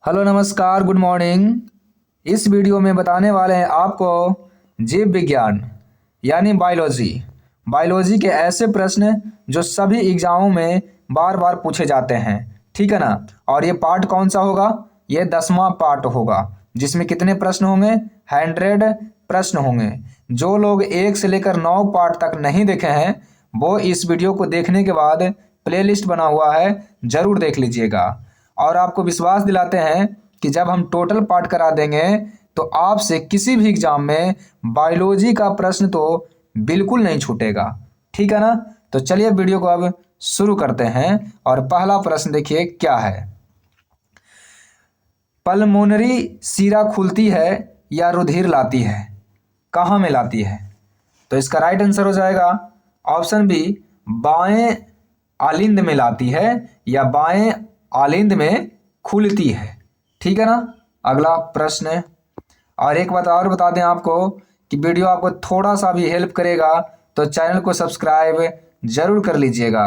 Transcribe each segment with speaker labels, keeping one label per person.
Speaker 1: Hello नमस्कार good morning. इस video में बताने वाले हैं आपको जीव विज्ञान यानी बायोलॉजी के ऐसे प्रश्न जो सभी एग्जामों में बार बार पूछे जाते हैं। ठीक है ना। और ये पार्ट कौन सा होगा? ये 10वां पार्ट होगा जिसमें कितने प्रश्न होंगे? 100 प्रश्न होंगे। जो लोग 1 से लेकर 9 पार्ट तक नहीं देखे हैं वो इस वीडियो को देखने के बाद प्लेलिस्ट बना हुआ है, ज़रूर देख लीजिएगा। और आपको विश्वास दिलाते हैं कि जब हम टोटल पार्ट करा देंगे तो आपसे किसी भी एग्जाम में बायोलॉजी का प्रश्न तो बिल्कुल नहीं छूटेगा। ठीक है ना। तो चलिए वीडियो को अब शुरू करते हैं और पहला प्रश्न देखिए क्या है। पल्मोनरी सीरा खुलती है या रुधिर लाती है? कहाँ में लाती है? तो इसका राइट आंसर हो जाएगा ऑप्शन बी, बाएं आलिंद में लाती है या बाएं आलिंद में खुलती है। ठीक है ना। अगला प्रश्न है। और एक बात और बता दें आपको कि वीडियो आपको थोड़ा सा भी हेल्प करेगा तो चैनल को सब्सक्राइब जरूर कर लीजिएगा,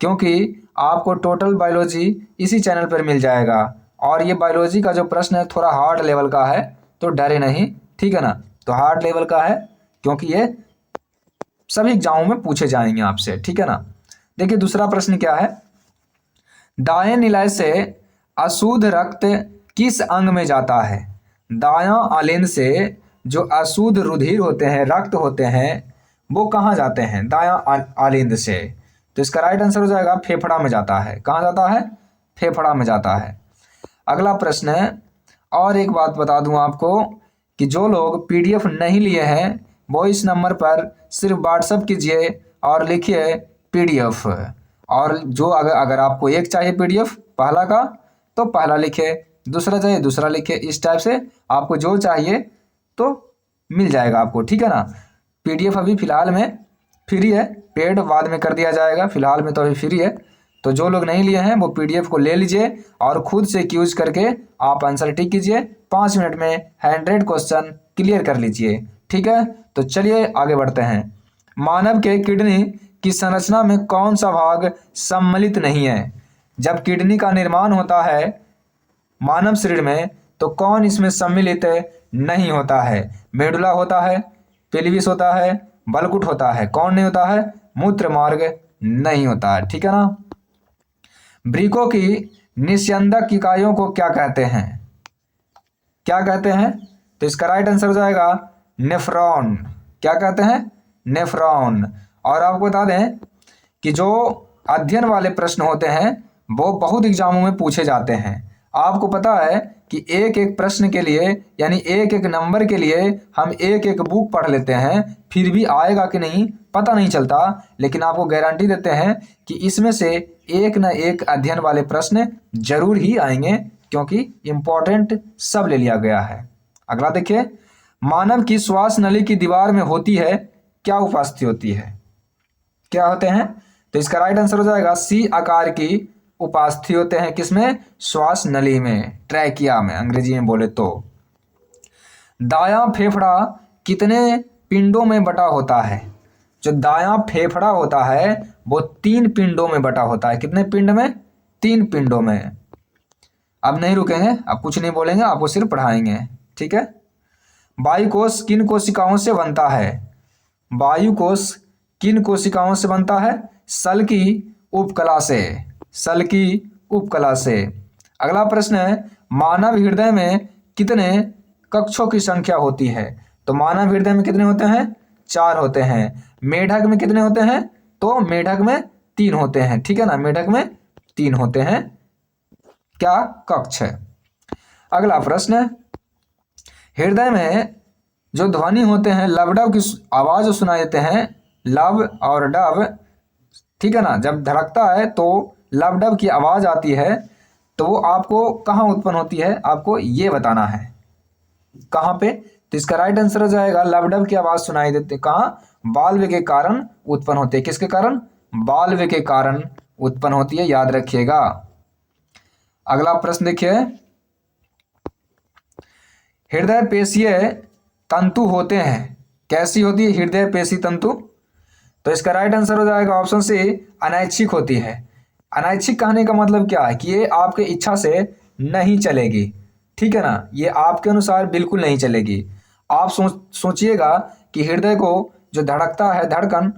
Speaker 1: क्योंकि आपको टोटल बायोलॉजी इसी चैनल पर मिल जाएगा। और ये बायोलॉजी का जो प्रश्न है थोड़ा हार्ड लेवल का है, तो डरे नहीं। ठीक है ना। तो हार्ड लेवल का है क्योंकि ये सभी एग्जामों में पूछे जाएंगे आपसे। ठीक है ना। देखिए दूसरा प्रश्न क्या है। दाएं निलय से अशुद्ध रक्त किस अंग में जाता है? दायां आलिंद से जो अशुद्ध रुधिर होते हैं, रक्त होते हैं, वो कहाँ जाते हैं? दायां आलिंद से। तो इसका राइट आंसर हो जाएगा फेफड़ा में जाता है। कहाँ जाता है? फेफड़ा में जाता है। अगला प्रश्न है। और एक बात बता दूं आपको कि जो लोग पीडीएफ नहीं लिए हैं वो इस नंबर पर सिर्फ व्हाट्सअप कीजिए और लिखिए पीडीएफ। और जो अगर आपको एक चाहिए पीडीएफ पहला का तो पहला लिखे, दूसरा चाहिए दूसरा लिखे। इस टाइप से आपको जो चाहिए तो मिल जाएगा आपको। ठीक है ना। पीडीएफ अभी फ़िलहाल में फ्री है, पेड बाद में कर दिया जाएगा, फ़िलहाल में तो अभी फ्री है। तो जो लोग नहीं लिए हैं वो पीडीएफ को ले लीजिए और खुद से यूज करके आप आंसर टिक कीजिए। 5 मिनट में 100 क्वेश्चन क्लियर कर लीजिए। ठीक है। तो चलिए आगे बढ़ते हैं। मानव के किडनी की संरचना में कौन सा भाग सम्मिलित नहीं है? जब किडनी का निर्माण होता है मानव शरीर में तो कौन इसमें सम्मिलित नहीं होता है? मेडुला होता है, पेल्विस होता है, बलकुट होता है। कौन नहीं होता है? मूत्र मार्ग नहीं होता है। ठीक है ना। वृक्कों की निस्यंदक इकाइयों को क्या कहते हैं? क्या कहते हैं? तो इसका राइट आंसर हो जाएगा नेफ्रॉन। क्या कहते हैं? नेफ्रॉन। और आपको बता दें कि जो अध्ययन वाले प्रश्न होते हैं वो बहुत एग्जामों में पूछे जाते हैं। आपको पता है कि एक एक प्रश्न के लिए यानी एक एक नंबर के लिए हम एक एक बुक पढ़ लेते हैं, फिर भी आएगा कि नहीं पता नहीं चलता। लेकिन आपको गारंटी देते हैं कि इसमें से एक न एक अध्ययन वाले प्रश्न जरूर ही आएंगे, क्योंकि इम्पोर्टेंट सब ले लिया गया है। अगला देखिए। मानव की श्वास नली की दीवार में होती है क्या उपस्थिति होती है? क्या होते हैं? तो इसका राइट आंसर हो जाएगा सी आकार की उपास्थि होते हैं। किसमें? श्वास नली में, ट्रैकिया में अंग्रेजी में बोले तो। दायां फेफड़ा कितने पिंडों में बटा होता है? जो दायां फेफड़ा होता है वो 3 पिंडों में बटा होता है। कितने पिंड में? 3 पिंडों में। अब नहीं रुकेंगे, अब कुछ नहीं बोलेंगे, आपको सिर्फ पढ़ाएंगे। ठीक है। वायु कोश किन कोशिकाओं से बनता है? वायु कोश किन कोशिकाओं से बनता है? सल की उपकला से। सल की उपकला से। अगला प्रश्न है। मानव हृदय में कितने कक्षों की संख्या होती है? तो मानव हृदय में कितने होते हैं? 4 होते हैं। मेढक में कितने होते हैं? तो मेढक में 3 होते हैं। ठीक है ना। मेढक में 3 होते हैं क्या कक्ष है। अगला प्रश्न। हृदय में जो ध्वनि होते हैं, लव-डव की आवाज जो सुनाई देते हैं, लव और डव। ठीक है ना। जब धड़कता है तो लव-डव की आवाज आती है, तो वो आपको कहाँ उत्पन्न होती है आपको ये बताना है। कहाँ पे? तो इसका राइट आंसर हो जाएगा लव-डव की आवाज सुनाई देती है कहाँ? वाल्व के कारण उत्पन्न होती है। किसके कारण? वाल्व के कारण उत्पन्न होती है, याद रखिएगा। अगला प्रश्न देखिए। हृदय पेशीय तंतु होते हैं, कैसी होती है हृदय पेशी तंतु? तो इसका राइट आंसर हो जाएगा ऑप्शन सी, अनैच्छिक होती है। अनैच्छिक कहने का मतलब क्या है कि ये आपके इच्छा से नहीं चलेगी। ठीक है ना, ये आपके अनुसार बिल्कुल नहीं चलेगी। आप सोचिएगा कि हृदय को जो धड़कता है धड़कन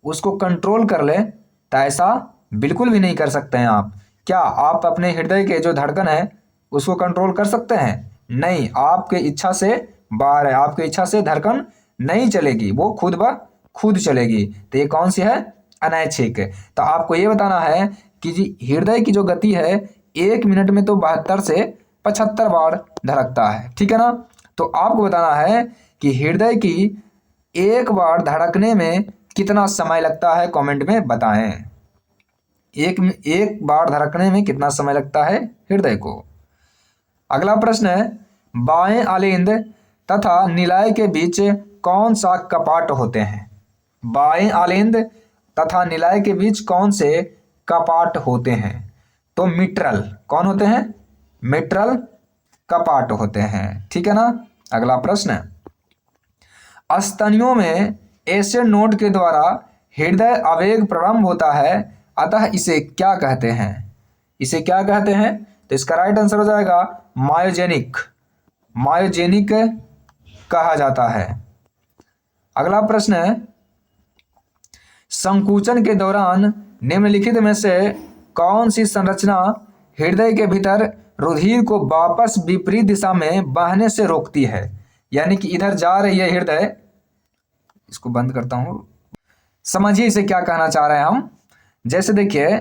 Speaker 1: उसको कंट्रोल कर ले, तो ऐसा बिल्कुल भी नहीं कर सकते हैं आप। क्या आप अपने हृदय के जो धड़कन है उसको कंट्रोल कर सकते हैं? नहीं, आपके इच्छा से बाहर है, आपके इच्छा से धड़कन नहीं चलेगी, वो खुद ब खुद चलेगी। तो ये कौन सी है? अनैच्छिक। तो आपको ये बताना है कि जी हृदय की जो गति है 1 मिनट में तो 72 से 75 बार धड़कता है। ठीक है ना, तो आपको बताना है कि हृदय की एक बार धड़कने में कितना समय लगता है, कमेंट में बताएं। एक बार धड़कने में कितना समय लगता है हृदय को। अगला प्रश्न है, बाएं आलिंद तथा निलय के बीच कौन सा कपाट होते हैं? बाएं आलिंद तथा निलय के बीच कौन से कपाट होते हैं? तो मिट्रल। कौन होते हैं? मिट्रल कपाट होते हैं। ठीक है ना। अगला प्रश्न, स्तनियों में एसिड नोड के द्वारा हृदय आवेग प्रारंभ होता है, अतः इसे क्या कहते हैं? इसे क्या कहते हैं? तो इसका राइट आंसर हो जाएगा मायोजेनिक। मायोजेनिक कहा जाता है। अगला प्रश्न है, संकुचन के दौरान निम्नलिखित में से कौन सी संरचना हृदय के भीतर रुधिर को वापस विपरीत दिशा में बहने से रोकती है? यानी कि इधर जा रही है हृदय, इसको बंद करता हूं, समझिए इसे क्या कहना चाह रहे हैं हम। जैसे देखिए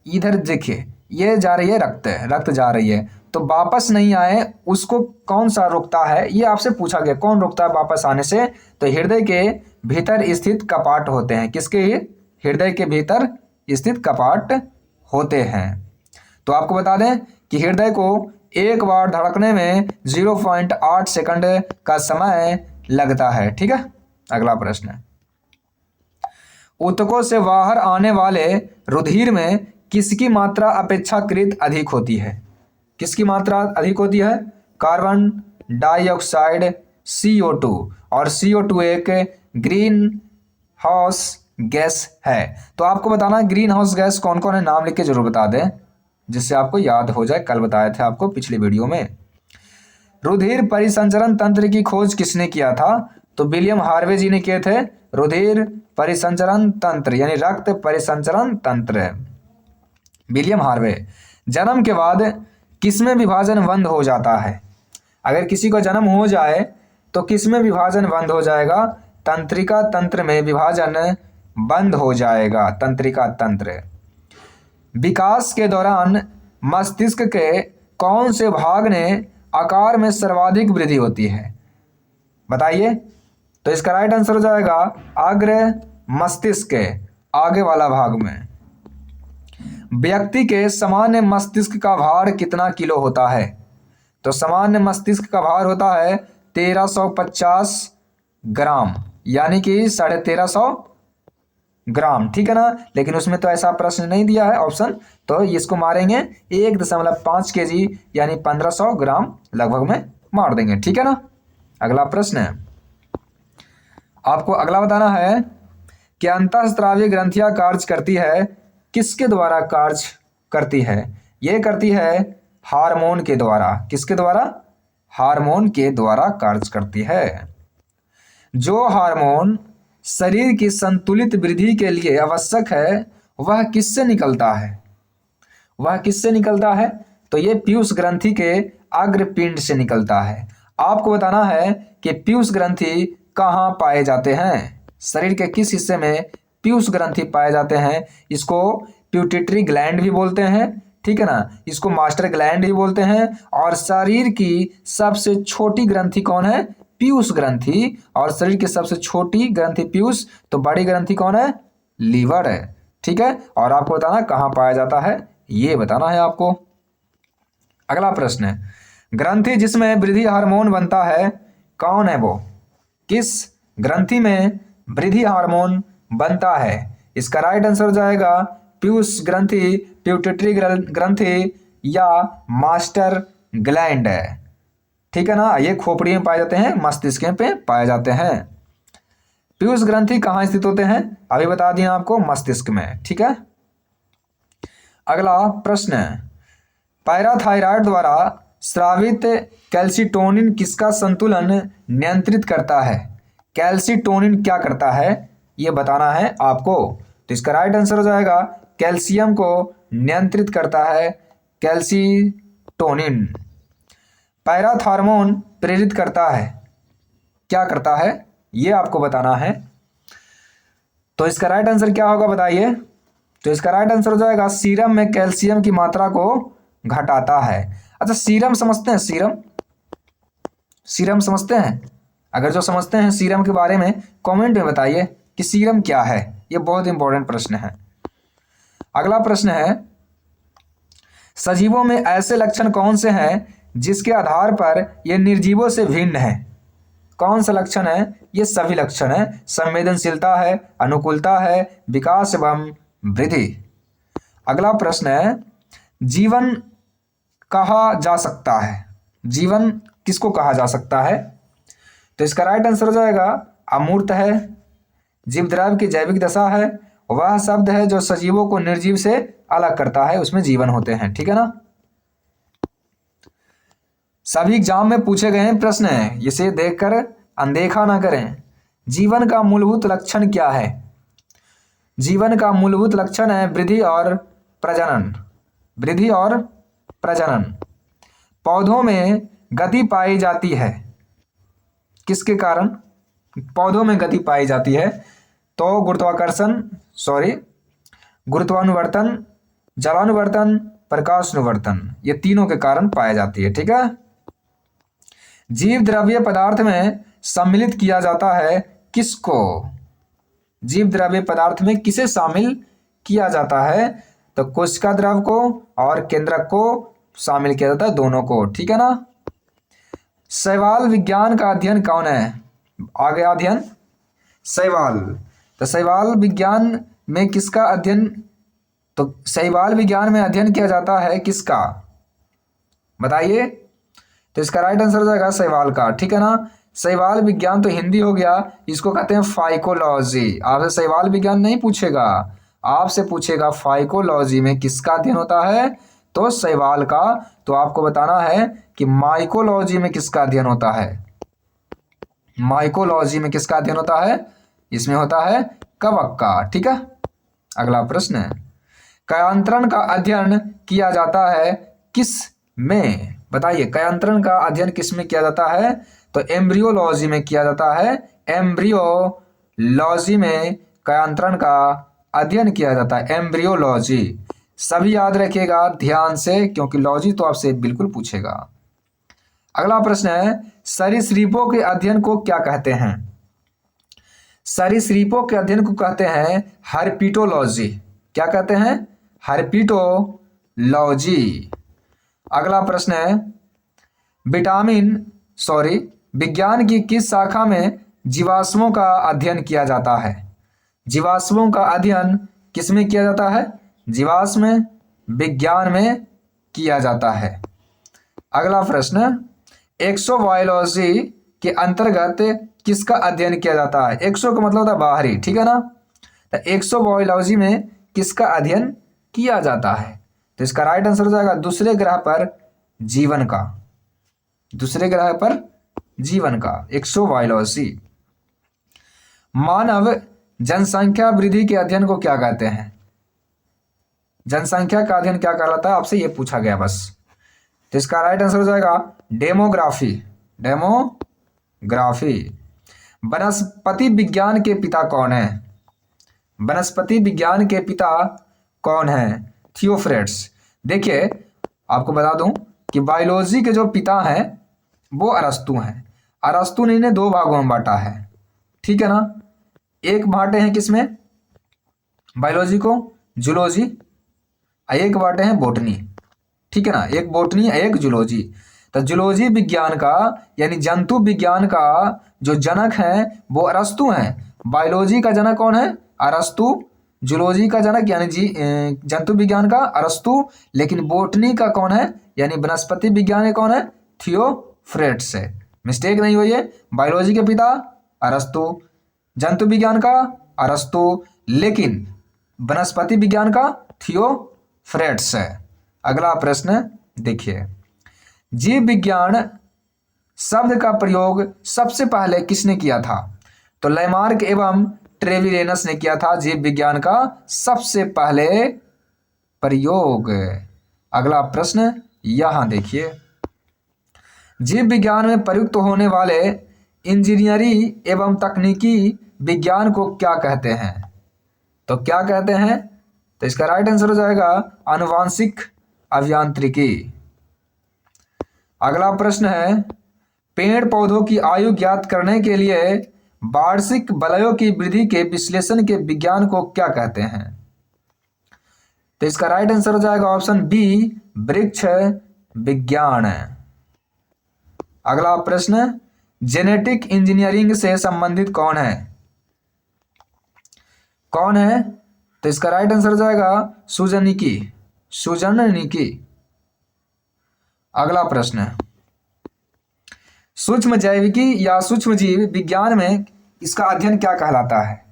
Speaker 1: इधर देखिए ये जा रही है, रक्त जा रही है, तो वापस नहीं आए उसको कौन सा रोकता है? ये आपसे पूछा गया, कौन रोकता है वापस आने से? तो हृदय के भीतर स्थित कपाट होते हैं। किसके? हृदय के भीतर स्थित कपाट होते हैं। तो आपको बता दें कि हृदय को एक बार धड़कने में 0.8 सेकंड का समय लगता है। ठीक है। अगला प्रश्न है, ऊतकों से बाहर आने वाले रुधिर में किसकी मात्रा अपेक्षाकृत अधिक होती है? किसकी मात्रा अधिक होती है? कार्बन डाइऑक्साइड CO2, और CO2 एक ग्रीन हाउस गैस है। तो आपको बताना ग्रीन हाउस गैस कौन कौन है, नाम लिख के जरूर बता दें जिससे आपको याद हो जाए। कल बताए थे आपको पिछली वीडियो में। रुधिर परिसंचरण तंत्र की खोज किसने किया था? तो विलियम हार्वे जी ने किए थे। रुधिर परिसंचरण तंत्र यानी रक्त परिसंचरण तंत्र, विलियम हार्वे। जन्म के बाद किसमें विभाजन बंद हो जाता है? अगर किसी को जन्म हो जाए तो किसमें विभाजन बंद हो जाएगा? तंत्रिका तंत्र में विभाजन बंद हो जाएगा, तंत्रिका तंत्र। विकास के दौरान मस्तिष्क के कौन से भाग ने आकार में सर्वाधिक वृद्धि होती है? बताइए। तो इसका राइट आंसर हो जाएगा अग्र मस्तिष्क के आगे वाला भाग में। व्यक्ति के सामान्य मस्तिष्क का भार कितना किलो होता है? तो सामान्य मस्तिष्क का भार होता है 1350 ग्राम, यानी कि 1350 ग्राम। ठीक है ना, लेकिन उसमें तो ऐसा प्रश्न नहीं दिया है ऑप्शन, तो इसको मारेंगे 1.5 kg यानी 1500 ग्राम लगभग में मार देंगे। ठीक है ना। अगला प्रश्न है, आपको अगला बताना है कि अंतःस्रावी ग्रंथियां कार्य करती है, किसके द्वारा कार्य करती है? ये करती है हार्मोन के द्वारा। किसके द्वारा? हार्मोन के द्वारा कार्य करती है। जो हार्मोन शरीर की संतुलित वृद्धि के लिए आवश्यक है वह किससे निकलता है? वह किससे निकलता है? तो ये पीयूष ग्रंथि के अग्रपिंड से निकलता है। आपको बताना है कि पीयूष ग्रंथि कहाँ पाए जाते हैं, शरीर के किस हिस्से में पीयूष ग्रंथि पाए जाते हैं। इसको पिट्यूटरी ग्लैंड भी बोलते हैं। ठीक है ना, इसको मास्टर ग्लैंड भी बोलते हैं। और शरीर की सबसे छोटी ग्रंथि कौन है? पीयूष ग्रंथि। और शरीर की सबसे छोटी ग्रंथि पीयूष, तो बड़ी ग्रंथि कौन है? लीवर है। ठीक है, और आपको बताना कहाँ पाया जाता है, ये बताना है आपको। अगला प्रश्न है, ग्रंथि जिसमें वृद्धि हार्मोन बनता है कौन है वो? किस ग्रंथि में वृद्धि हार्मोन बनता है? इसका राइट आंसर हो जाएगा पीयूष ग्रंथि, पिट्यूटरी ग्रंथि या मास्टर ग्लैंड है। ठीक है ना, ये खोपड़ी में पाए जाते हैं, मस्तिष्क पे पाए जाते हैं। पीयूष ग्रंथि कहाँ स्थित होते हैं? अभी बता दिया आपको, मस्तिष्क में। ठीक है। अगला प्रश्न है, पैराथायराइड द्वारा स्रावित कैल्सिटोनिन किसका संतुलन नियंत्रित करता है? कैल्सिटोनिन क्या करता है ये बताना है आपको। तो इसका राइट आंसर हो जाएगा कैल्शियम को नियंत्रित करता है कैल्सिटोनिन। पैराथॉर्मोन प्रेरित करता है, क्या करता है ये आपको बताना है। तो इसका राइट आंसर क्या होगा बताइए? तो इसका राइट आंसर हो जाएगा सीरम में कैल्शियम की मात्रा को घटाता है। अच्छा, सीरम समझते हैं? सीरम समझते हैं? अगर जो समझते हैं सीरम के बारे में कमेंट में बताइए कि सीरम क्या है। ये बहुत इंपॉर्टेंट प्रश्न है। अगला प्रश्न है, सजीवों में ऐसे लक्षण कौन से हैं जिसके आधार पर यह निर्जीवों से भिन्न है? कौन सा लक्षण है? ये सभी लक्षण है। संवेदनशीलता है, अनुकूलता है, विकास एवं वृद्धि। अगला प्रश्न है, जीवन कहा जा सकता है? जीवन किसको कहा जा सकता है? तो इसका राइट आंसर हो जाएगा अमूर्त है, जीवद्रव्य की जैविक दशा है, वह शब्द है जो सजीवों को निर्जीव से अलग करता है, उसमें जीवन होते हैं। ठीक है ना? सभी एग्जाम में पूछे गए प्रश्न हैं, इसे देखकर अनदेखा ना करें। जीवन का मूलभूत लक्षण क्या है? जीवन का मूलभूत लक्षण है वृद्धि और प्रजनन। वृद्धि और प्रजनन। पौधों में गति पाई जाती है, किसके कारण पौधों में गति पाई जाती है? तो गुरुत्वानुवर्तन, जलानुवर्तन, प्रकाशानुवर्तन, ये तीनों के कारण पाई जाती है। ठीक है? जीव द्रव्य पदार्थ में सम्मिलित किया जाता है किसको? जीव द्रव्य पदार्थ में किसे शामिल किया जाता है? तो कोशिका द्रव को और केंद्रक को शामिल किया जाता है, दोनों को। ठीक है ना? शैवाल विज्ञान का अध्ययन कौन है? आगे अध्ययन शैवाल। तो शैवाल विज्ञान में किसका अध्ययन? तो शैवाल विज्ञान में अध्ययन किया जाता है किसका बताइए? तो इसका राइट आंसर हो जाएगा शैवाल का। ठीक है ना? शैवाल विज्ञान तो हिंदी हो गया, इसको कहते हैं फाइकोलॉजी। आपसे शैवाल विज्ञान नहीं पूछेगा, आपसे पूछेगा फाइकोलॉजी में किसका अध्ययन होता है? तो शैवाल का। तो आपको बताना है कि माइकोलॉजी में किसका अध्ययन होता है? माइकोलॉजी में किसका अध्ययन होता है? इसमें होता है कवक का। ठीक है? अगला प्रश्न है, कयांतरण का अध्ययन किया जाता है किस में? बताइए, कयांतरण का अध्ययन किस में किया जाता है? तो एम्ब्रियोलॉजी में किया जाता है। एम्ब्रियोलॉजी में कयांतरण का अध्ययन किया जाता है, एम्ब्रियोलॉजी। सभी याद रखिएगा ध्यान से, क्योंकि लॉजी तो आपसे बिल्कुल पूछेगा। अगला प्रश्न है, सरीसृपों के अध्ययन को क्या कहते हैं? सरीसृपों के अध्ययन को कहते हैं हर्पिटोलॉजी। क्या कहते हैं? हर्पिटोलॉजी। अगला प्रश्न है, विज्ञान की किस शाखा में जीवाश्मों का अध्ययन किया जाता है? जीवाश्मों का अध्ययन किस में किया जाता है? जीवाश्म विज्ञान में किया जाता है। अगला प्रश्न, एक्सोबायोलॉजी के अंतर्गत किसका अध्ययन किया जाता है? एक्सो का मतलब होता है बाहरी। ठीक है ना? तो एक्सोबायोलॉजी में किसका अध्ययन किया जाता है? तो इसका राइट आंसर हो जाएगा दूसरे ग्रह पर जीवन का। दूसरे ग्रह पर जीवन का एक्सोबायोलॉजी। मानव जनसंख्या वृद्धि के अध्ययन को क्या कहते हैं? जनसंख्या का अध्ययन क्या कहलाता है? आपसे ये पूछा गया बस। तो इसका राइट आंसर हो जाएगा डेमोग्राफी। डेमोग्राफी। वनस्पति विज्ञान के पिता कौन है? वनस्पति विज्ञान के पिता कौन है? थियोफ्रेट्स। देखिए, आपको बता दूं कि बायोलॉजी के जो पिता हैं वो अरस्तु हैं। अरस्तु ने इन्हें दो भागों में बांटा है। ठीक है ना? एक बांटे हैं किसमें बायोलॉजी को? जूलॉजी। एक बांटे हैं बोटनी। ठीक है ना? एक बोटनी, एक जूलॉजी। तो जूलॉजी विज्ञान का यानी जंतु विज्ञान का जो जनक है वो अरस्तु हैं। बायोलॉजी का जनक कौन है? अरस्तु। जूलॉजी का जनक यानी जंतु विज्ञान का अरस्तु। लेकिन बोटनी का कौन है यानी वनस्पति विज्ञान का कौन है? थियोफ्रेट्स है। मिस्टेक नहीं हुई है। बायोलॉजी के पिता अरस्तु, जंतु विज्ञान का अरस्तु, लेकिन वनस्पति विज्ञान का थियोफ्रेट्स है। अगला प्रश्न देखिए, जीव विज्ञान शब्द का प्रयोग सबसे पहले किसने किया था? तो लैमार्क एवं ट्रेविरेनस ने किया था जीव विज्ञान का सबसे पहले प्रयोग। अगला प्रश्न यहां देखिए, जीव विज्ञान में प्रयुक्त होने वाले इंजीनियरी एवं तकनीकी विज्ञान को क्या कहते हैं? तो क्या कहते हैं? तो इसका राइट आंसर हो जाएगा आनुवांशिक अभियांत्रिकी। अगला प्रश्न है, पेड़ पौधों की आयु ज्ञात करने के लिए वार्षिक वलयों की वृद्धि के विश्लेषण के विज्ञान को क्या कहते हैं? तो इसका राइट आंसर हो जाएगा ऑप्शन बी, वृक्ष विज्ञान। अगला प्रश्न, जेनेटिक इंजीनियरिंग से संबंधित कौन है? कौन है? तो इसका राइट आंसर हो जाएगा सुजनिकी, सुजननिकी। अगला प्रश्न, सूक्ष्म जैविकी या सूक्ष्म जीव विज्ञान में इसका अध्ययन क्या कहलाता है?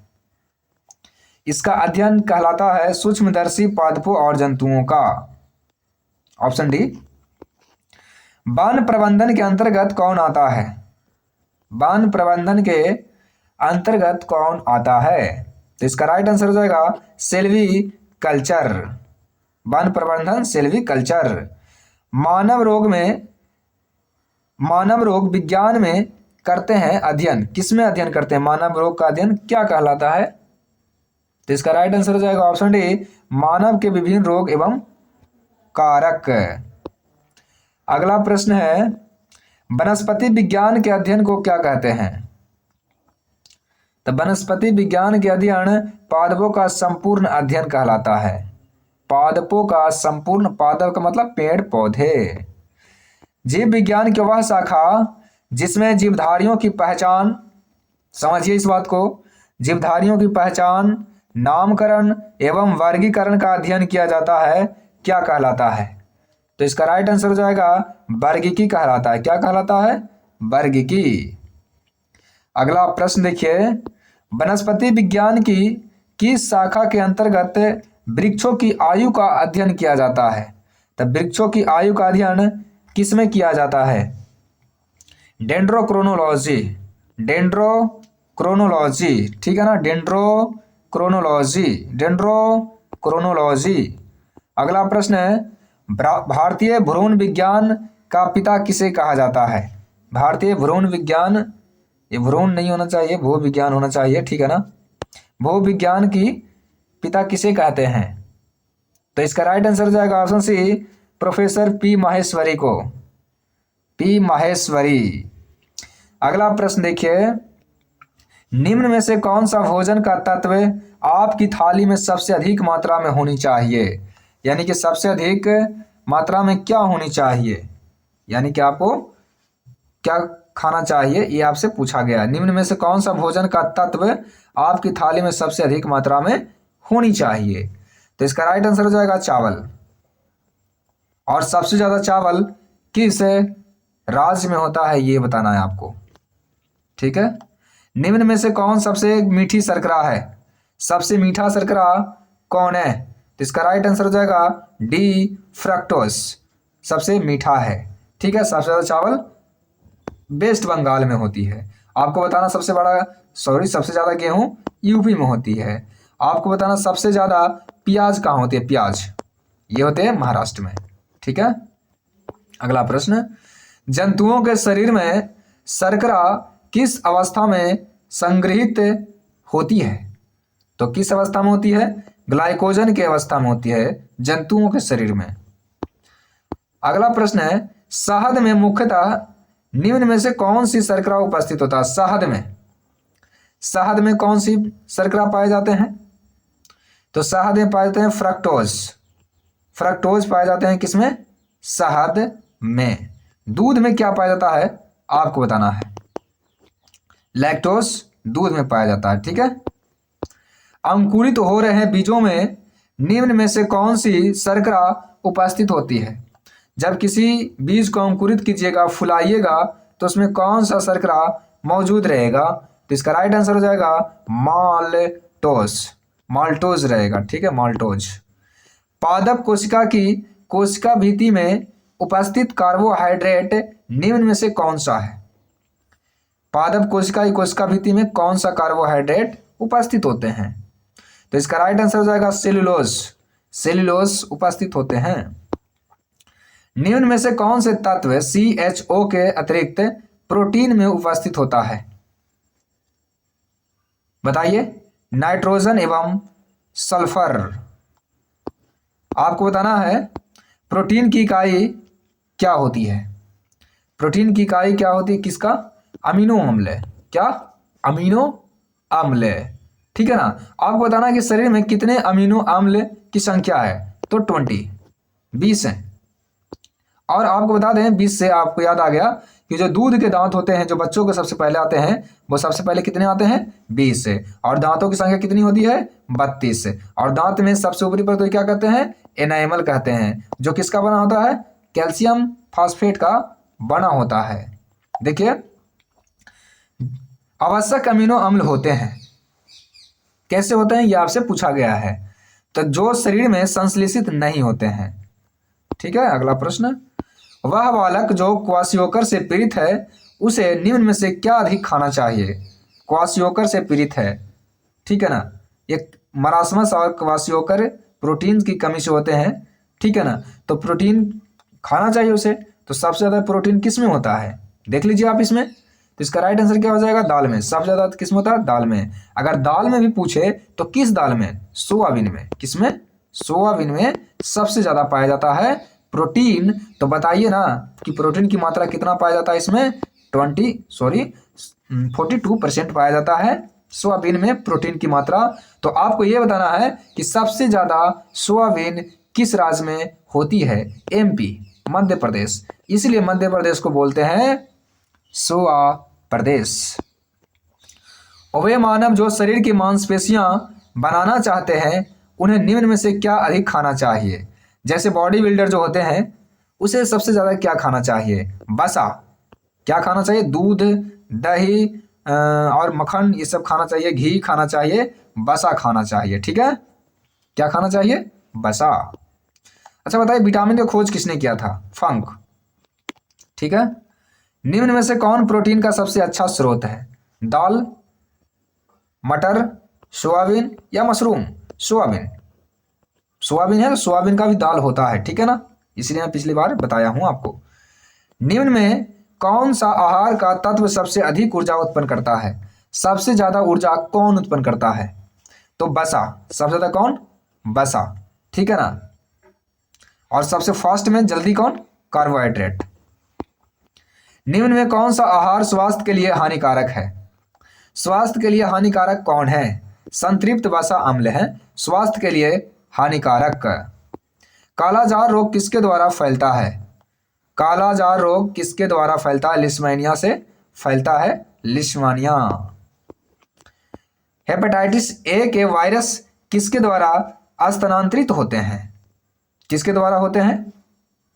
Speaker 1: इसका अध्ययन कहलाता है सूक्ष्मदर्शी पादपों और जंतुओं का। Option D. वन प्रबंधन के अंतर्गत कौन आता है? वन प्रबंधन के अंतर्गत कौन आता है? तो इसका राइट आंसर हो जाएगा सेल्वी कल्चर। वन प्रबंधन सेल्वी कल्चर। मानव रोग विज्ञान में करते हैं अध्ययन, किसमें अध्ययन करते हैं? मानव रोग का अध्ययन क्या कहलाता है? तो इसका राइट आंसर हो जाएगा ऑप्शन डी, मानव के विभिन्न रोग एवं कारक। अगला प्रश्न है, वनस्पति विज्ञान के अध्ययन को क्या कहते हैं? तो वनस्पति विज्ञान के अध्ययन पादपों का संपूर्ण अध्ययन कहलाता है। पादपों का संपूर्ण, पादप का मतलब पेड़ पौधे। जीव विज्ञान की वह शाखा जिसमें जीवधारियों की पहचान, समझिए इस बात को, जीवधारियों की पहचान, नामकरण एवं वर्गीकरण का अध्ययन किया जाता है, क्या कहलाता है? तो इसका राइट आंसर हो जाएगा वर्गीकी कहलाता है। क्या कहलाता है? वर्गीकी। अगला प्रश्न देखिए, वनस्पति विज्ञान की किस शाखा के अंतर्गत वृक्षों की आयु का अध्ययन किया जाता है? तो वृक्षों की आयु का अध्ययन किसमें किया जाता है? डेंड्रोक्रोनोलॉजी, डेंड्रोक्रोनोलॉजी, ठीक है ना, डेंड्रोक्रोनोलॉजी, डेंड्रोक्रोनोलॉजी। अगला प्रश्न है, भारतीय भ्रूण विज्ञान का पिता किसे कहा जाता है? भारतीय भ्रूण विज्ञान, ये भ्रूण नहीं होना चाहिए, भू विज्ञान होना चाहिए, ठीक है ना। भू विज्ञान की पिता किसे कहते हैं? तो इसका राइट आंसर हो जाएगा option C, professor P Maheshwari को, पी माहेश्वरी। अगला प्रश्न देखिए, निम्न में से कौन सा भोजन का तत्व आपकी थाली में सबसे अधिक मात्रा में होनी चाहिए? यानी कि सबसे अधिक मात्रा में क्या होनी चाहिए, यानी कि आपको क्या खाना चाहिए, ये आपसे पूछा गया है। निम्न में से कौन सा भोजन का तत्व आपकी थाली में सबसे अधिक मात्रा में होनी चाहिए? तो इसका राइट आंसर हो जाएगा चावल। और सबसे ज्यादा चावल किस राज्य में होता है, ये बताना है आपको, ठीक है। निम्न में से कौन सबसे मीठी शर्करा है? सबसे मीठा शर्करा कौन है? तो इसका राइट आंसर हो जाएगा डी, फ्रक्टोस सबसे मीठा है, ठीक है। सबसे ज्यादा चावल वेस्ट बंगाल में होती है। आपको बताना सबसे ज्यादा गेहूं यूपी में होती है। आपको बताना सबसे ज्यादा प्याज कहाँ होती है? प्याज ये होते हैं महाराष्ट्र में, ठीक है। अगला प्रश्न, जंतुओं के शरीर में शर्करा किस अवस्था में संग्रहित होती है? तो किस अवस्था में होती है? ग्लाइकोजन की अवस्था में होती है जंतुओं के शरीर में। अगला प्रश्न है, शहद में मुख्यतः निम्न में से कौन सी शर्करा उपस्थित होता है? शहद में कौन सी शर्करा पाए जाते हैं? तो शहद में पाए जाते हैं फ्रक्टोज पाए जाते हैं किसमें? शहद में। दूध में क्या पाया जाता है आपको बताना है? लैक्टोज दूध में पाया जाता है, ठीक है। अंकुरित हो रहे बीजों में निम्न में से कौन सी शर्करा उपस्थित होती है? जब किसी बीज को अंकुरित कीजिएगा, फुलाइएगा, तो उसमें कौन सा शर्करा मौजूद रहेगा? तो इसका राइट आंसर हो जाएगा माल्टोज रहेगा, ठीक है, माल्टोज। पादप कोशिका की कोशिका भित्ति में उपस्थित कार्बोहाइड्रेट निम्न में से कौन सा है? पादप कोशिका की कोशिका भित्ति में कौन सा कार्बोहाइड्रेट उपस्थित होते हैं? तो इसका राइट आंसर हो जाएगा सेल्यूलोज। सेल्यूलोज उपस्थित होते हैं। निम्न में से कौन से तत्व CHO के अतिरिक्त प्रोटीन में उपस्थित होता है? बताइए। नाइट्रोजन एवं सल्फर। आपको बताना है प्रोटीन की इकाई क्या होती है। प्रोटीन की इकाई क्या होती है? किसका? अमीनो अम्ल। क्या? अमीनो अम्ल। ठीक है ना। आपको बताना है कि शरीर में कितने अमीनो अम्ल की संख्या है। तो 20 है। और आपको बता दें 20 से आपको याद आ गया कि जो दूध के दांत होते हैं जो बच्चों को सबसे पहले आते हैं वो सबसे पहले कितने आते हैं? 20 से। और दांतों की संख्या कितनी होती है? 32 से। और दांत में सबसे ऊपरी पर तो क्या कहते हैं? एनाइमल कहते हैं, जो किसका बना होता है? कैल्शियम फॉस्फेट का बना होता है। देखिए, आवश्यक अमीनो अम्ल होते हैं। कैसे होते हैं ये आपसे पूछा गया है। तो जो शरीर में संश्लेषित नहीं होते हैं। ठीक है। अगला प्रश्न, वह बालक जो क्वाशियोकर से पीड़ित है उसे निम्न में से क्या अधिक खाना चाहिए? क्वाशियोकर से पीड़ित है, ठीक है ना। ये मरासमस और क्वाशियोकर प्रोटीन की कमी से होते हैं, ठीक है ना। तो प्रोटीन खाना चाहिए उसे। तो सबसे ज़्यादा प्रोटीन किस में होता है? देख लीजिए आप इसमें। तो इसका राइट आंसर क्या हो जाएगा? दाल में। सबसे ज़्यादा किस में होता है? दाल में। अगर दाल में भी पूछे तो किस दाल में? सोयाबीन में। किस में? सोयाबीन में सबसे ज़्यादा पाया जाता है प्रोटीन। तो बताइए ना कि प्रोटीन की मात्रा कितना पाया जाता है इसमें? 42% पाया जाता है सोयाबीन में प्रोटीन की मात्रा। तो आपको यह बताना है कि सबसे ज़्यादा सोयाबीन किस राज्य में होती है? MP, मध्य प्रदेश। इसलिए मध्य प्रदेश को बोलते हैं सोया प्रदेश। और वे मानव जो शरीर की मांसपेशियां बनाना चाहते हैं उन्हें निम्न में से क्या अधिक खाना चाहिए? जैसे बॉडी बिल्डर जो होते हैं उसे सबसे ज़्यादा क्या खाना चाहिए? वसा। क्या खाना चाहिए? दूध, दही और मक्खन, ये सब खाना चाहिए। घी खाना चाहिए, वसा खाना चाहिए। ठीक है। क्या खाना चाहिए? वसा। अच्छा बताइए, विटामिन की खोज किसने किया था? फंक। ठीक है। निम्न में से कौन प्रोटीन का सबसे अच्छा स्रोत है? दाल, मटर, सोयाबीन या मशरूम? सोयाबीन। सोयाबीन है तो सोयाबीन का भी दाल होता है, ठीक है ना। इसलिए मैं पिछली बार बताया हूं आपको। निम्न में कौन सा आहार का तत्व सबसे अधिक ऊर्जा उत्पन्न करता है? सबसे ज्यादा ऊर्जा कौन उत्पन्न करता है? तो वसा। सबसे ज्यादा कौन? वसा। ठीक है ना। और सबसे फास्ट में जल्दी कौन? कार्बोहाइड्रेट। निम्न में कौन सा आहार स्वास्थ्य के लिए हानिकारक है? स्वास्थ्य के लिए हानिकारक कौन है? संतृप्त वसा अम्ल है स्वास्थ्य के लिए हानिकारक। कालाजार रोग किसके द्वारा फैलता है? कालाजार रोग किसके द्वारा फैलता है? लिस्मानिया से फैलता है। लिस्मानिया। हेपेटाइटिस ए के वायरस किसके द्वारा स्थानांतरित होते हैं? किसके द्वारा होते हैं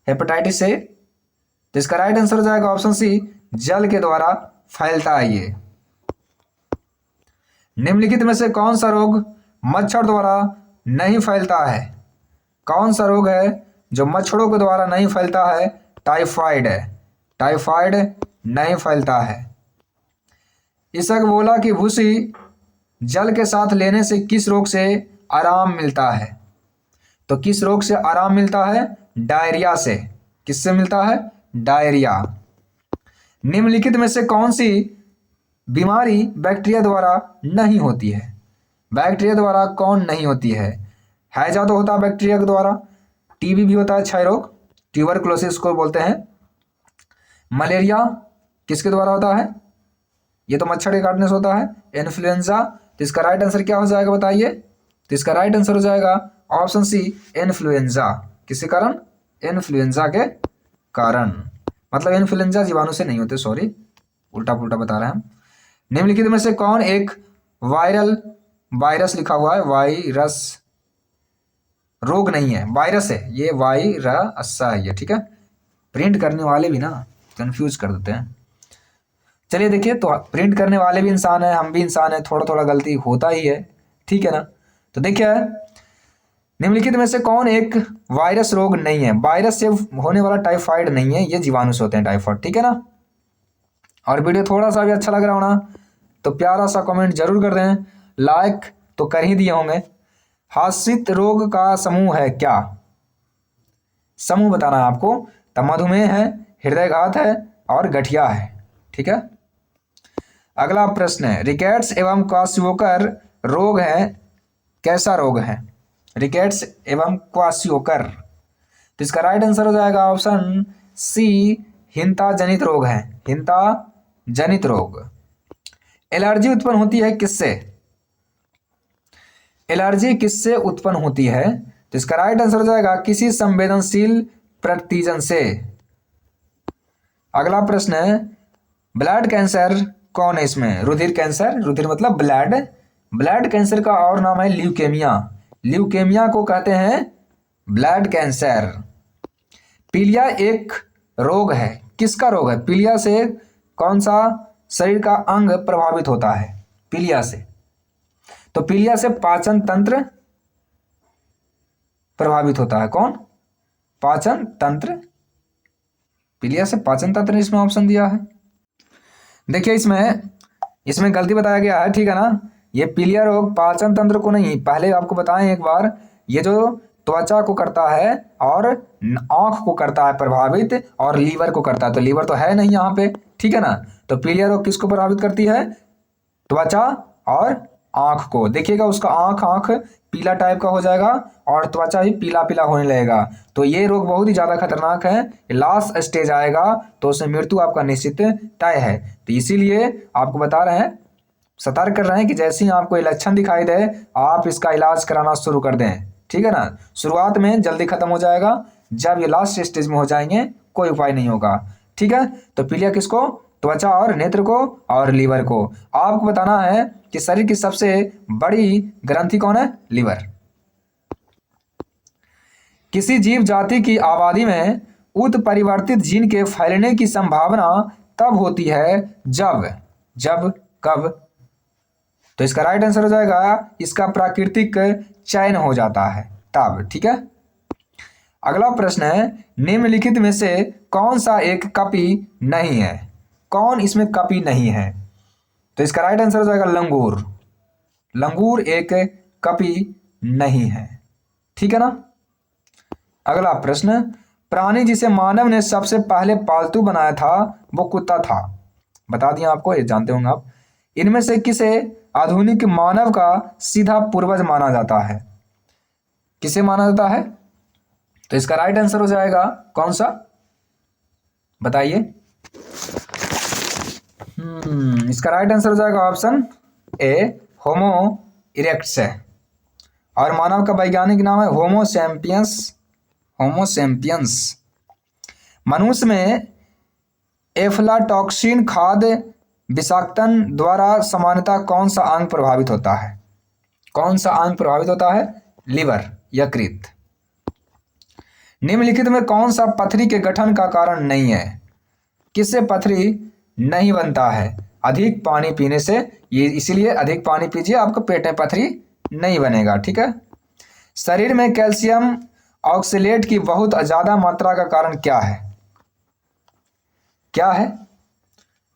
Speaker 1: हेपेटाइटिस ए? तो इसका राइट आंसर हो जाएगा ऑप्शन सी, जल के द्वारा फैलता है ये। निम्नलिखित में से कौन सा रोग मच्छर द्वारा नहीं फैलता है? कौन सा रोग है जो मच्छरों के द्वारा नहीं फैलता है? टाइफाइड है। टाइफाइड नहीं फैलता है। इसबगोला की भूसी जल के साथ लेने से किस रोग से आराम मिलता है? तो किस रोग से आराम मिलता है? डायरिया से। किससे मिलता है? डायरिया। निम्नलिखित में से कौन सी बीमारी बैक्टीरिया द्वारा नहीं होती है? बैक्टीरिया द्वारा कौन नहीं होती है? हैजा तो होता है बैक्टीरिया के द्वारा। टीबी भी होता है, क्षय रोग, ट्यूबरकुलोसिस को बोलते हैं। मलेरिया किसके द्वारा होता है? ये तो मच्छर के काटने से होता है। इन्फ्लुएंजा। तो इसका राइट आंसर क्या हो जाएगा बताइए? तो इसका राइट आंसर हो जाएगा ऑप्शन सी, इन्फ्लुएंजा। किसके कारण? इन्फ्लुएंजा के कारण। मतलब इन्फ्लुएंजा जीवाणु से नहीं होते, सॉरी उल्टा पुल्टा बता रहे हैं हम। निम्नलिखित में से कौन एक वायरल वायरस लिखा हुआ है? वायरस रोग नहीं है, वायरस है ये, वायरस है ये। ठीक है। प्रिंट करने वाले भी ना कंफ्यूज कर देते हैं। चलिए देखिए, तो प्रिंट करने वाले भी इंसान है, हम भी इंसान है, थोड़ा थोड़ा गलती होता ही है, ठीक है ना। तो देखिए निम्नलिखित में से कौन एक वायरस रोग नहीं है? वायरस से होने वाला टाइफाइड नहीं है, ये जीवाणु से होते हैं टाइफाइड, ठीक है ना। और वीडियो थोड़ा सा भी अच्छा लग रहा हो ना तो प्यारा सा कमेंट जरूर कर दें, लाइक तो कर ही दिए होंगे। हास्यित रोग का समूह है क्या? समूह बताना है आपको। तो मधुमेह है, हृदयघात है और गठिया है, ठीक है। अगला प्रश्न है, रिकेट्स एवं क्वाशियोकर रोग है, कैसा रोग है? रिकेट्स एवं क्वाशियोकर, तो इसका राइट आंसर हो जाएगा ऑप्शन सी, हिंता जनित रोग है, हिंता जनित रोग। एलर्जी उत्पन्न होती है किससे? एलर्जी किससे उत्पन्न होती है? तो इसका राइट आंसर हो जाएगा किसी संवेदनशील प्रतिजन से। अगला प्रश्न है, ब्लड कैंसर कौन है इसमें? रुधिर कैंसर, रुधिर मतलब ब्लड, ब्लड कैंसर का और नाम है ल्यूकेमिया, ल्यूकेमिया को कहते हैं ब्लड कैंसर। पीलिया एक रोग है, किसका रोग है? पीलिया से कौन सा शरीर का अंग प्रभावित होता है? पीलिया से, तो पीलिया से पाचन तंत्र प्रभावित होता है। कौन? पाचन तंत्र। पीलिया से पाचन तंत्र ने इसमें ऑप्शन दिया है। देखिए इसमें गलती बताया गया है, ठीक है ना। ये पीलिया रोग पाचन तंत्र को नहीं, पहले आपको बताएं एक बार, ये जो त्वचा को करता है और आंख को करता है प्रभावित, और लीवर को करता है, तो लीवर तो है नहीं यहाँ पे, ठीक है ना। तो पीलिया रोग किसको प्रभावित करती है? त्वचा और आंख को। देखिएगा उसका आंख पीला टाइप का हो जाएगा और त्वचा भी पीला पीला होने लगेगा। तो ये रोग बहुत ही ज़्यादा खतरनाक है, लास्ट स्टेज आएगा तो उसमें मृत्यु आपका निश्चित तय है। तो इसीलिए आपको बता रहे हैं, सतर्क कर रहे हैं कि जैसे ही आपको ये लक्षण दिखाई दे आप इसका इलाज कराना शुरू कर दें, ठीक है ना। शुरुआत में जल्दी खत्म हो जाएगा, जब ये लास्ट स्टेज में हो जाएंगे कोई उपाय नहीं होगा, ठीक है। तो पीलिया किसको? त्वचा और नेत्र को और लीवर को। आपको बताना है कि शरीर की सबसे बड़ी ग्रंथि कौन है? लीवर। किसी जीव जाति की आबादी में उत्परिवर्तित जीन के फैलने की संभावना तब होती है जब कब? तो इसका राइट आंसर हो जाएगा इसका प्राकृतिक चयन हो जाता है तब, ठीक है। अगला प्रश्न है, निम्नलिखित में से कौन सा एक कपी नहीं है? कौन इसमें कपी नहीं है? तो इसका राइट आंसर हो जाएगा लंगूर, लंगूर एक कपी नहीं है, ठीक है ना। अगला प्रश्न, प्राणी जिसे मानव ने सबसे पहले पालतू बनाया था वो कुत्ता था, बता दिया आपको, ये जानते होंगे आप। इनमें से किसे आधुनिक मानव का सीधा पूर्वज माना जाता है? किसे माना जाता है? तो इसका राइट आंसर हो जाएगा कौन सा, बताइए। इसका राइट आंसर हो जाएगा ऑप्शन ए, होमो इरेक्टस है। और मानव का वैज्ञानिक नाम है होमो सैपियंस, होमो सैपियंस। मनुष्य में एफ्लाटॉक्सिन खाद्य विषाक्तन द्वारा सामान्यतः कौन सा अंग प्रभावित होता है? कौन सा अंग प्रभावित होता है? लीवर, यकृत। निम्नलिखित में कौन सा पथरी के गठन का कारण नहीं है? किससे पथरी नहीं बनता है? अधिक पानी पीने से, ये इसीलिए अधिक पानी पीजिए, आपको पेट में पथरी नहीं बनेगा, ठीक है। शरीर में कैल्शियम ऑक्सलेट की बहुत ज़्यादा मात्रा का कारण क्या है? क्या है?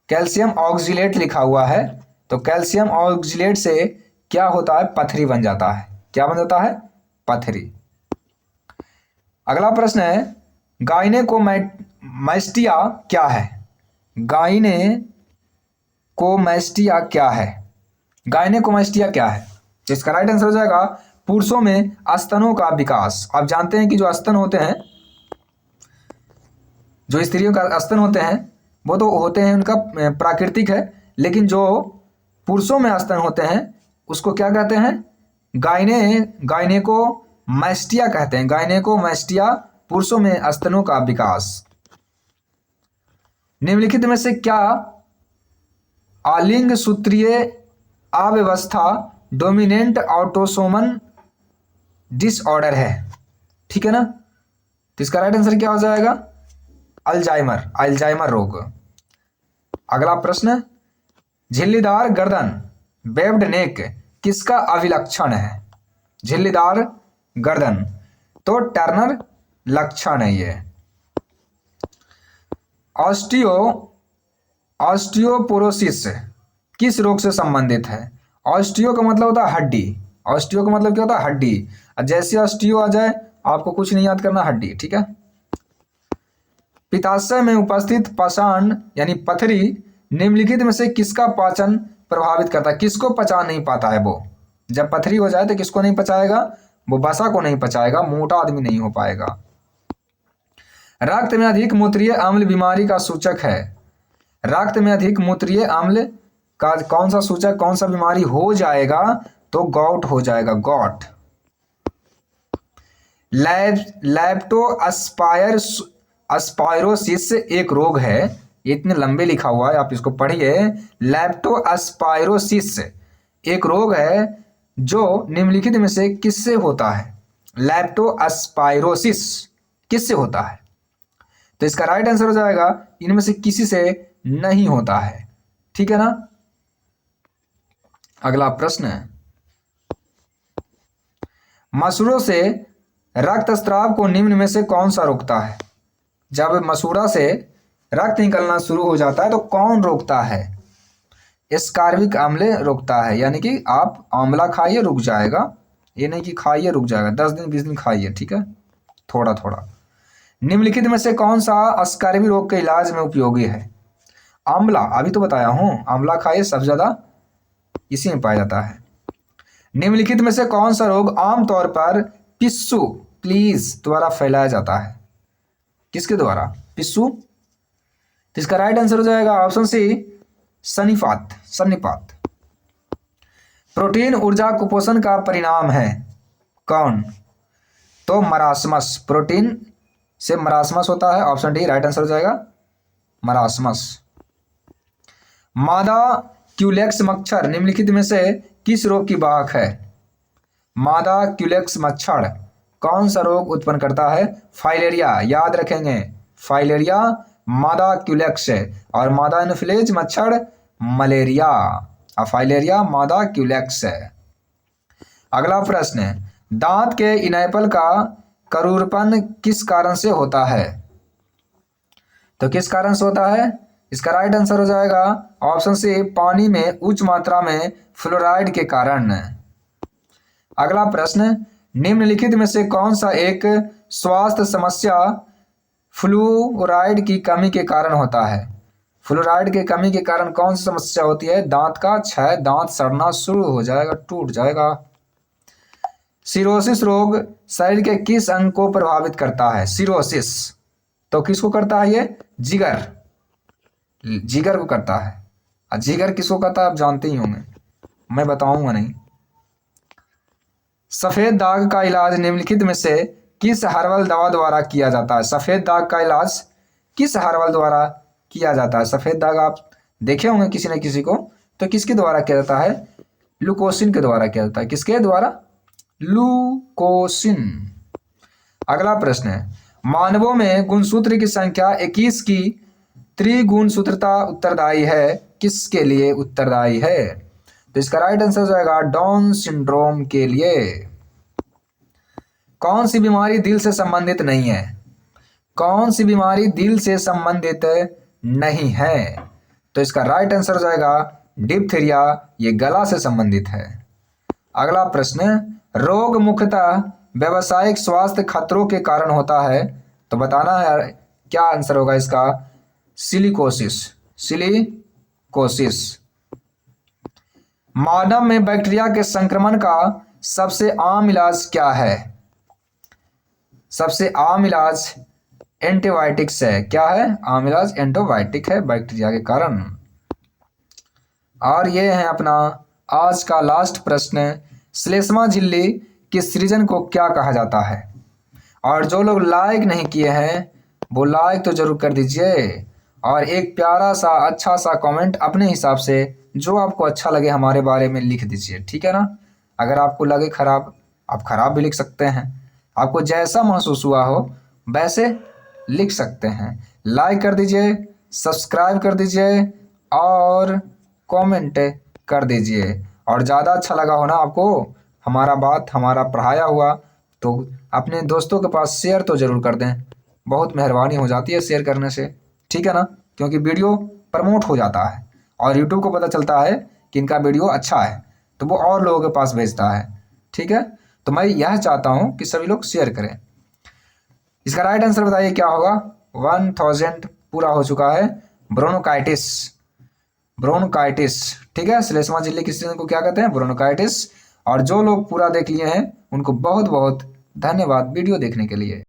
Speaker 1: कैल्शियम ऑक्सलेट लिखा हुआ है, तो कैल्शियम ऑक्सलेट से क्या होता है? पथरी बन जाता है। क्या बन जाता है? पथरी। अगला प्रश्न है, गाइनेकोमैस्टिया क्या है? गाइनेकोमैस्टिया क्या है? गाइनेकोमैस्टिया क्या है? इसका राइट आंसर हो जाएगा पुरुषों में स्तनों का विकास। आप जानते हैं कि जो स्तन होते हैं, जो स्त्रियों का स्तन होते हैं वो तो होते हैं उनका प्राकृतिक है, लेकिन जो पुरुषों में स्तन होते हैं उसको क्या कहते हैं? गाइनेकोमैस्टिया कहते हैं। गाइनेकोमैस्टिया, पुरुषों में स्तनों का विकास। निम्नलिखित में से क्या आलिंग सूत्रीय अव्यवस्था डोमिनेंट ऑटोसोमल डिसऑर्डर है? ठीक है ना। तो इसका राइट आंसर क्या हो जाएगा? अल्जाइमर, अल्जाइमर रोग। अगला प्रश्न, झिल्लीदार गर्दन वेब्ड नेक किसका अभिलक्षण है? झिल्लीदार गर्दन। तो टर्नर लक्षण है ये। ऑस्टियोपोरोसिस किस रोग से संबंधित है? ऑस्टियो का मतलब होता है हड्डी। ऑस्टियो का मतलब क्या होता है? हड्डी। जैसे ऑस्टियो आ जाए आपको कुछ नहीं याद करना, हड्डी, ठीक है। पित्ताशय में उपस्थित पाषाण यानी पथरी निम्नलिखित में से किसका पाचन प्रभावित करता है? किसको पचा नहीं पाता है वो? जब पथरी हो जाए तो किसको नहीं पचाएगा? वो वसा को नहीं पचाएगा, मोटा आदमी नहीं हो पाएगा। रक्त में अधिक मूत्रीय अम्ल बीमारी का सूचक है। रक्त में अधिक मूत्रीय अम्ल का कौन सा सूचक, कौन सा बीमारी हो जाएगा? तो गॉट हो जाएगा, गॉट। लैप्टोस्पायरोसिस एक रोग है, ये इतने लंबे लिखा हुआ है, आप इसको पढ़िए। लैप्टोस्पायरोसिस एक रोग है जो निम्नलिखित में से किससे होता है? लैप्टोस्पायरोसिस किससे होता है? तो इसका राइट आंसर हो जाएगा इनमें से किसी से नहीं होता है, ठीक है ना। अगला प्रश्न है, मसूड़ों से रक्तस्राव को निम्न में से कौन सा रोकता है? जब मसूड़ा से रक्त निकलना शुरू हो जाता है तो कौन रोकता है? एस्कार्बिक अम्ल रोकता है, यानी कि आप आंवला खाइए रुक जाएगा, ये नहीं कि खाइए रुक जाएगा, 10 दिन 20 दिन खाइए, ठीक है, थोड़ा थोड़ा। निम्नलिखित में से कौन सा अस्कार्बी रोग के इलाज में उपयोगी है? आंवला, अभी तो बताया हूं, आंवला खाइए, सबसे ज्यादा इसी में पाया जाता है। निम्नलिखित में से कौन सा रोग आमतौर पर पिस्सू प्लीज द्वारा फैलाया जाता है? किसके द्वारा? पिस्सू। तो इसका राइट आंसर हो जाएगा ऑप्शन सी, सन्निपात, सन्निपात। प्रोटीन ऊर्जा कुपोषण का परिणाम है, कौन? तो मरासमस, प्रोटीन से मरासमस होता है, ऑप्शन डी राइट आंसर हो जाएगा, मरासमस। मादा क्यूलेक्स मच्छर निम्नलिखित में से किस रोग की वाहक है? मादा क्यूलेक्स मच्छर कौन सा रोग उत्पन्न करता है? फाइलेरिया, याद रखेंगे, फाइलेरिया मादा क्यूलेक्स है, और मादा एनोफिलेज मच्छर मलेरिया, और फाइलेरिया मादा क्यूलेक्स है। अगला प्रश्न है, दांत के इनेपल का करूरपन किस कारण से होता है? तो किस कारण से होता है? इसका राइट आंसर हो जाएगा ऑप्शन सी, पानी में उच्च मात्रा में फ्लोराइड के कारण। अगला प्रश्न, निम्नलिखित में से कौन सा एक स्वास्थ्य समस्या फ्लोराइड की कमी के कारण होता है? फ्लोराइड के कमी के कारण कौन सी समस्या होती है? दांत का क्षय, दांत सड़ना शुरू हो जाएगा, टूट जाएगा। सिरोसिस रोग शरीर के किस अंग को प्रभावित करता है? सिरोसिस तो किसको करता है? ये जिगर, जिगर को करता है। और जिगर किसको करता है आप जानते ही होंगे, मैं बताऊंगा नहीं। सफेद दाग का इलाज निम्नलिखित में से किस हर्बल दवा द्वारा किया जाता है? सफेद दाग का इलाज किस हर्बल द्वारा किया जाता है? सफेद दाग आप देखे होंगे किसी न किसी को, तो किसके द्वारा किया जाता है? लुकोसिन के द्वारा किया जाता है। किसके द्वारा? लुकोसिन। अगला प्रश्न है, मानवों में गुणसूत्र की संख्या 21 की त्रिगुणसूत्रता उत्तरदायी है, किसके लिए उत्तरदायी है? तो इसका राइट आंसर हो जाएगा डाउन सिंड्रोम के लिए। कौन सी बीमारी दिल से संबंधित नहीं है? कौन सी बीमारी दिल से संबंधित नहीं है? तो इसका राइट आंसर हो जाएगा डिप्थीरिया, ये गला से संबंधित है। अगला प्रश्न, रोग मुख्यतः व्यावसायिक स्वास्थ्य खतरों के कारण होता है, तो बताना है क्या आंसर होगा इसका? Silicosis, silicosis. मानव में बैक्टीरिया के संक्रमण का सबसे आम इलाज क्या है? सबसे आम इलाज एंटीबायोटिक्स है। क्या है? आम इलाज एंटीबायोटिक है बैक्टीरिया के कारण। और ये है अपना आज का लास्ट प्रश्न, श्लेष्मा झिल्ली के सृजन को क्या कहा जाता है? और जो लोग लाइक नहीं किए हैं वो लाइक तो जरूर कर दीजिए, और एक प्यारा सा अच्छा सा कमेंट अपने हिसाब से जो आपको अच्छा लगे हमारे बारे में लिख दीजिए, ठीक है ना। अगर आपको लगे खराब, आप खराब भी लिख सकते हैं, आपको जैसा महसूस हुआ हो वैसे लिख सकते हैं। लाइक कर दीजिए, सब्सक्राइब कर दीजिए और कमेंट कर दीजिए। और ज़्यादा अच्छा लगा हो ना आपको हमारा बात, हमारा पढ़ाया हुआ, तो अपने दोस्तों के पास शेयर तो ज़रूर कर दें, बहुत मेहरबानी हो जाती है शेयर करने से, ठीक है ना, क्योंकि वीडियो प्रमोट हो जाता है और यूट्यूब को पता चलता है कि इनका वीडियो अच्छा है तो वो और लोगों के पास भेजता है, ठीक है। तो मैं यह चाहता हूँ कि सभी लोग शेयर करें। इसका राइट आंसर बताइए क्या होगा। 1000 पूरा हो चुका है। ब्रोनोकाइटिस, ब्रोनकाइटिस, ठीक है। श्लेष्मा झिल्ली की स्थिति को क्या कहते हैं, ब्रोनकाइटिस। और जो लोग पूरा देख लिए हैं उनको बहुत बहुत धन्यवाद वीडियो देखने के लिए।